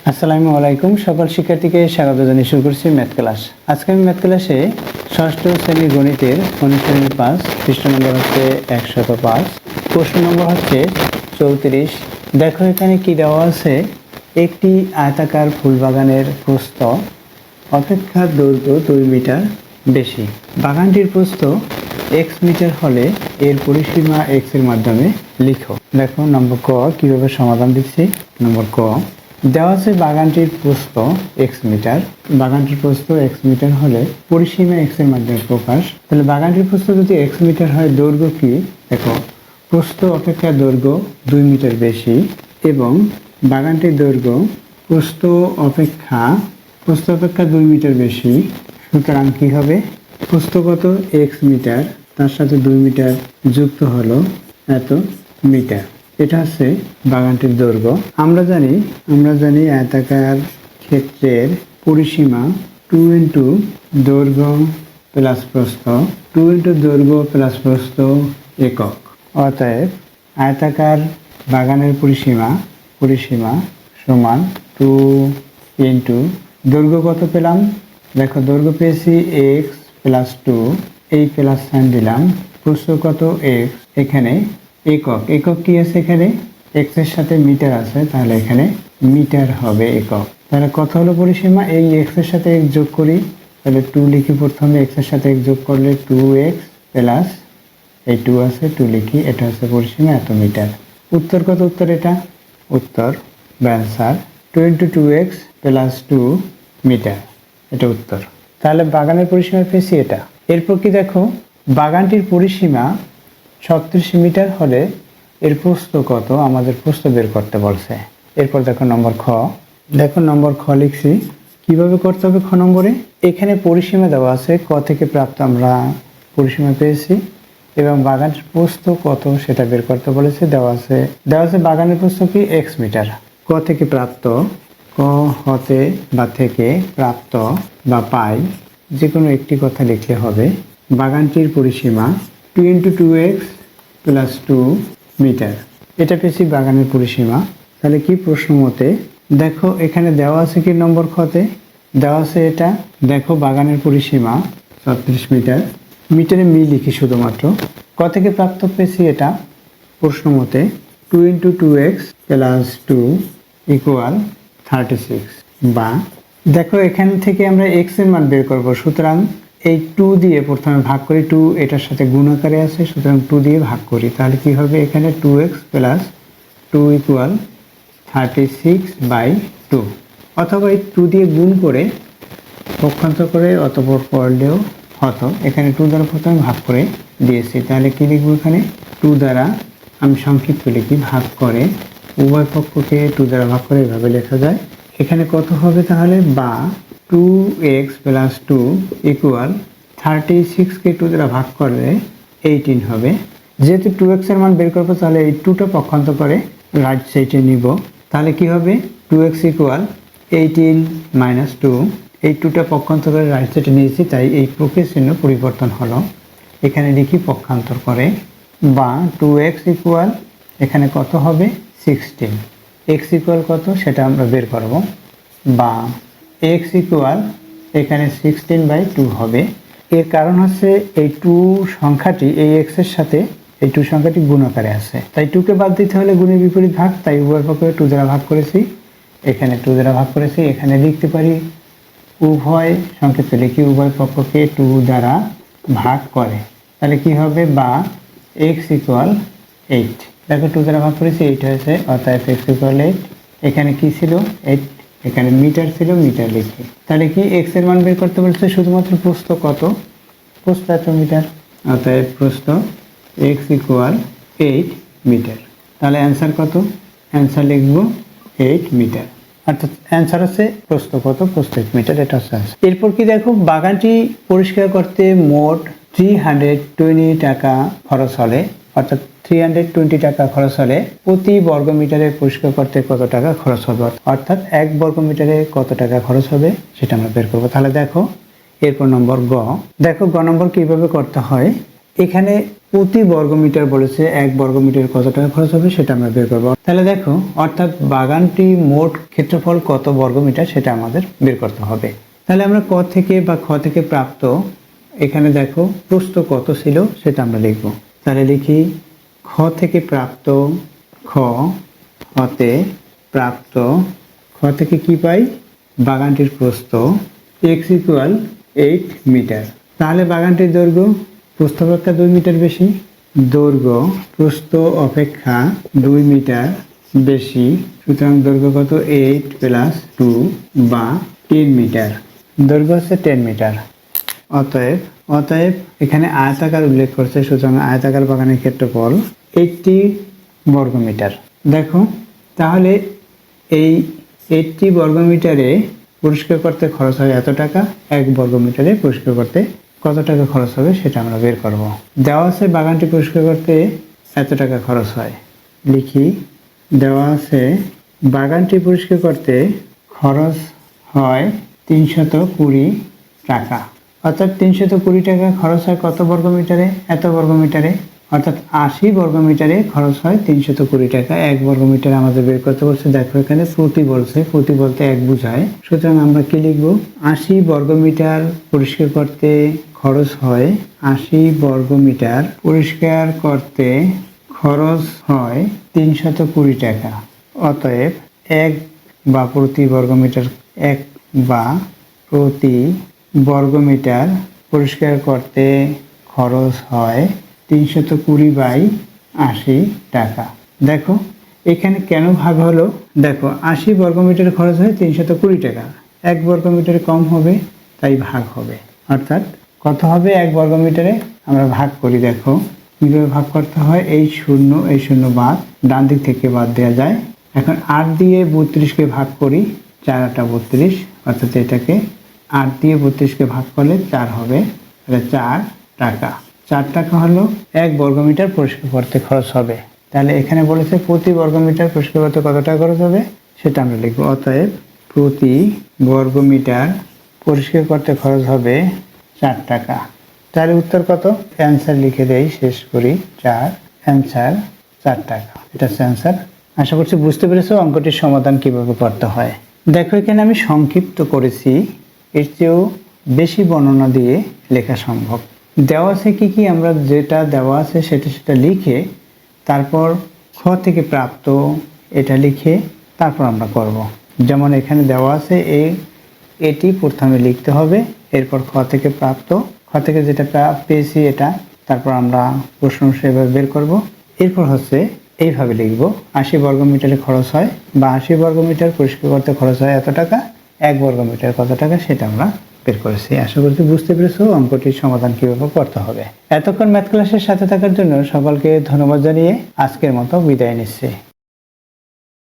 আসসালামু আলাইকুম। সকল শিক্ষার্থীকে স্বাগত জানিয়ে শুরু করছি ম্যাথ ক্লাস। আজকে আমি ম্যাথ ক্লাসে ষষ্ঠ শ্রেণীর গণিতের অনুশীলনী 5, পৃষ্ঠা নম্বর হচ্ছে 105, প্রশ্ন নম্বর হচ্ছে 34। দেখো এখানে কি দেওয়া আছে, একটি আয়তাকার ফুলবাগানের প্রস্থ অপেক্ষা দৈর্ঘ্য 2 মিটার বেশি। বাগানটির প্রস্থ x মিটার হলে এর পরিসীমা x এর মাধ্যমে লিখো। দেখো নম্বর ক কিভাবে সমাধান দিচ্ছি। নম্বর ক দেওয়া আছে বাগানটির প্রস্থ x মিটার, বাগানটির প্রস্থ x মিটার হলে পরিসীমা x এর মাধ্যমে প্রকাশ। তাহলে বাগানটির প্রস্থ যদি x মিটার হয়, দৈর্ঘ্য কি? দেখো প্রস্থ অপেক্ষা দৈর্ঘ্য 2 মিটার বেশি এবং বাগানটির দৈর্ঘ্য প্রস্থ অপেক্ষা 2 মিটার বেশি। সুতরাং কি হবে? প্রস্থ কত? x মিটার, তার সাথে 2 মিটার যুক্ত হলো এত মিটার। এটা হচ্ছে বাগানটির দৈর্ঘ্য। আমরা জানি আয়তাকার ক্ষেত্রের পরিসীমা 2 ইন্টু দৈর্ঘ্য প্লাস প্রস্থ, 2 ইন্টু দৈর্ঘ্য প্লাস প্রস্থ একক। অতএব আয়তাকার বাগানের পরিসীমা সমান 2 ইন্টু দৈর্ঘ্য কত পেলাম? দেখো দৈর্ঘ্য পেয়েছি x প্লাস 2, এই প্লাস সাইন দিলাম। প্রস্থ কত? x, এখানে একক কি আছে? এখানে x এর সাথে মিটার আছে, তাহলে এখানে মিটার হবে একক। তাহলে কত হলো পরিসীমা? এই x এর সাথে x যোগ করি, তাহলে 2 লিখি প্রথমে, x এর সাথে x যোগ করলে 2x প্লাস এই 2 আছে 2 লিখি, এটা হচ্ছে পরিসীমা এত মিটার। উত্তর কত? উত্তর এটা উত্তর বা answer 2 into 2x plus 2 metre, এটা উত্তর। তাহলে বাগানের পরিসীমা পেয়েছি এটা। এরপর কি দেখো, বাগানটির পরিসীমা 36 মিটার হলে এর প্রস্থ কত? আমাদের প্রস্থ বের করতে বলছে। এরপর দেখো নম্বর খ। দেখো নম্বর খ লিখছি, কিভাবে করতে হবে খ নম্বরে। এখানে পরিসীমা দেওয়া আছে, ক থেকে প্রাপ্ত আমরা পরিসীমা পেয়েছি এবং বাগানের প্রস্থ কত সেটা বের করতে বলেছে। দেওয়া আছে বাগানের প্রস্থ কি? x মিটার। ক থেকে প্রাপ্ত, ক হতে বা থেকে প্রাপ্ত বা পাই, যে কোনো একটি কথা লিখলে হবে। বাগানটির পরিসীমা 2 ইন্টু 2x প্লাস 2 মিটার, এটা পেয়েছি বাগানের পরিসীমা। তাহলে কি প্রশ্ন মতে দেখো এখানে দেওয়া আছে কি নম্বর খতে দেওয়া আছে এটা। দেখো বাগানের পরিসীমা 36 মিটার, মিটারে মি লিখি শুধুমাত্র। ক থেকে প্রাপ্ত পেয়েছি এটা প্রশ্ন মতে 2 ইন্টু 2x প্লাস 2 ইকুয়াল 36। বা দেখো এখান থেকে আমরা x এর মান বের করব, সুতরাং এই 2 দিয়ে প্রথমে ভাগ করি। 2 এটার সাথে গুণ আকারে আছে, সুতরাং 2 দিয়ে ভাগ করি। তাহলে কি হবে? এখানে 2x প্লাস 2 ইকুয়াল 36/2, অথবা এই 2 দিয়ে গুণ করে পক্ষান্তর করে অতঃপর করলেও হতো। এখানে 2 দ্বারা প্রথমে ভাগ করে দিয়েছি, তাহলে কি লিখবো? এখানে 2 দ্বারা আমি সংক্ষিপ্ত লিখি, ভাগ করে উভয় পক্ষকে 2 দ্বারা ভাগ করে এভাবে লেখা যায়। এখানে কত হবে তাহলে? বা 2x প্লাস 2 ইকুয়াল 36কে 2 দ্বারা ভাগ করলে 18 হবে। যেহেতু 2x এর মান বের করবো, তাহলে এই 2টা পক্ষান্তর করে রাইট সাইডে নিব। তাহলে কি হবে? 2x ইকুয়াল 18 মাইনাস 2, এই 2টা পক্ষান্তর করে রাইট সাইডে নিয়েছি, তাই এই প্রকৃত চিহ্ন পরিবর্তন হলো। এখানে লিখি পক্ষান্তর করে। বা 2x ইকুয়াল এখানে কত হবে? 16। x ইকুয়াল কত সেটা আমরা বের করব। বা x ইকুয়াল এখানে 16/2 হবে। এর কারণ হচ্ছে এই 2 সংখ্যাটি এই x এর সাথে এই 2 সংখ্যাটি গুণ আকারে আছে, তাই 2কে বাদ দিতে হলে গুণের বিপরীত ভাগ, তাই উভয় পক্ষকে 2 দ্বারা ভাগ করেছি। এখানে 2 দ্বারা ভাগ করেছি, এখানে লিখতে পারি উভয় সংক্ষিপ্ত লিখি, উভয় পক্ষকে 2 দ্বারা ভাগ করে। তাহলে কি হবে? বা x ইকুয়াল 8। দেখো 2 দ্বারা ভাগ করেছি, 8 হয়েছে, অর্থাৎ x ইকুয়াল 8। এখানে কি ছিল? 8, এখানে মিটার ছিল, মিটার লিখি। তাহলে কি x এর মান বের করতে বলছে? শুধুমাত্র প্রস্থ কত? প্রস্থ এত মিটার, অতএব প্রস্থ x ইকুয়াল 8 মিটার। তাহলে অ্যান্সার কত? অ্যান্সার লিখব 8 মিটার, অর্থাৎ অ্যান্সার হচ্ছে প্রস্থ কত? প্রস্থ 8 মিটার, এটা হচ্ছে অ্যান্সার। এরপর কি দেখো, বাগানটি পরিষ্কার করতে মোট 320 টাকা খরচ হলে, অর্থাৎ 320 টাকা খরচ হলে প্রতি বর্গমিটারে পরিষ্কার করতে কত টাকা খরচ হবে? অর্থাৎ 1 বর্গমিটারে কত টাকা খরচ হবে সেটা আমরা বের করবো। তাহলে দেখো এরপর নম্বর গ। দেখো গ নম্বর কিভাবে করতে হয়। এখানে প্রতি বর্গমিটার বলেছে, 1 বর্গমিটার কত টাকা খরচ হবে সেটা আমরা বের করব। তাহলে দেখো, অর্থাৎ বাগানটি মোট ক্ষেত্রফল কত বর্গমিটার সেটা আমাদের বের করতে হবে। তাহলে আমরা ক থেকে বা খ থেকে প্রাপ্ত, এখানে দেখো প্রস্থ কত ছিল সেটা আমরা লিখব। তাহলে লিখি খ থেকে প্রাপ্ত, খ হতে প্রাপ্ত, খ থেকে কি পাই, বাগানটির প্রস্থ x = 8 মিটার। তাহলে বাগানটির দৈর্ঘ্য প্রস্থ অপেক্ষা 2 মিটার বেশি, দৈর্ঘ্য প্রস্থ অপেক্ষা 2 মিটার বেশি, সুতরাং দৈর্ঘ্য কত, 8 + 2 বা 10 মিটার। দৈর্ঘ্য হচ্ছে 10 মিটার। অতএব এখানে আয়তাকার উল্লেখ করছে, সুতরাং আয়তাকার বাগানের ক্ষেত্রফল 80 বর্গমিটার। দেখো, তাহলে এই 80 বর্গমিটারে পরিষ্কার করতে খরচ হয় এত টাকা, 1 বর্গমিটারে পরিষ্কার করতে কত টাকা খরচ হবে সেটা আমরা বের করব। দেওয়া আছে বাগানটি পরিষ্কার করতে এত টাকা খরচ হয়, লিখি দেওয়া আছে বাগানটি পরিষ্কার করতে খরচ হয় 320 টাকা। অর্থাৎ 320 টাকা খরচ হয় কত বর্গমিটারে, এত বর্গমিটারে, অর্থাৎ 80 বর্গমিটারে খরচ হয় 320 টাকা। 1 বর্গমিটার আমাদের বের করতে বলছে। দেখো এখানে প্রতি বলছে, প্রতি বলতে 1 বোঝায়, সুতরাং আমরা কি লিখব, 80 বর্গমিটার পরিষ্কার করতে খরচ হয়, 80 বর্গমিটার পরিষ্কার করতে খরচ হয় 320 টাকা। অতএব 1 বা প্রতি বর্গমিটার, 1 বা প্রতি বর্গমিটার পরিষ্কার করতে খরচ হয় 320/80 টাকা। দেখো এখানে কেন ভাগ হলো, দেখো 80 বর্গমিটার খরচ হয় 320 টাকা, 1 বর্গমিটারে কম হবে তাই ভাগ হবে। অর্থাৎ কত হবে 1 বর্গমিটারে, আমরা ভাগ করি। দেখো কীভাবে ভাগ করতে হয়, এই শূন্য বাদ, ডান দিক থেকে বাদ দেওয়া যায়। এখন 8 দিয়ে 32কে ভাগ করি, 4 × 8 = 32, অর্থাৎ এটাকে 8 দিয়ে 32কে ভাগ করলে 4 হবে, তাহলে 4 টাকা। 4 টাকা হলো 1 বর্গমিটার পরিষ্কার করতে খরচ হবে। তাহলে এখানে বলেছে প্রতি বর্গমিটার পরিষ্কার করতে কত টাকা খরচ হবে সেটা আমরা লিখব। অতএব প্রতি বর্গমিটার পরিষ্কার করতে খরচ হবে 4 টাকা। তাহলে উত্তর কত, অ্যান্সার লিখে দেই, শেষ করি 4, অ্যান্সার 4 টাকা। এটা হচ্ছে অ্যান্সার। আশা করছি বুঝতে পেরেছো অঙ্কটির সমাধান কিভাবে করতে হয়। দেখো এখানে আমি সংক্ষিপ্ত করেছি, এর চেয়েও বেশি বর্ণনা দিয়ে লেখা সম্ভব। দেওয়া আছে কি আমরা যেটা দেওয়া আছে সেটা লিখে তারপর খ থেকে প্রাপ্ত এটা লিখে তারপর আমরা করব। যেমন এখানে দেওয়া আছে এটি প্রথমে লিখতে হবে, এরপর খ থেকে প্রাপ্ত, খ থেকে যেটা পেয়েছি এটা, তারপর আমরা প্রশ্ন সেভাবে বের করব। এরপর হচ্ছে এইভাবে লিখব, 80 বর্গমিটারে খরচ হয় বা 80 বর্গমিটার পরিষ্কার করতে খরচ হয় এত টাকা, 1 বর্গমিটার কত টাকা সেটা আমরা বের করেছি। আশা করছি বুঝতে পেরেছো অঙ্কটির সমাধান কিভাবে করতে হবে। এতক্ষণ ম্যাথ ক্লাসের সাথে থাকার জন্য সকলকে ধন্যবাদ জানিয়ে আজকের মতো বিদায় নিচ্ছি।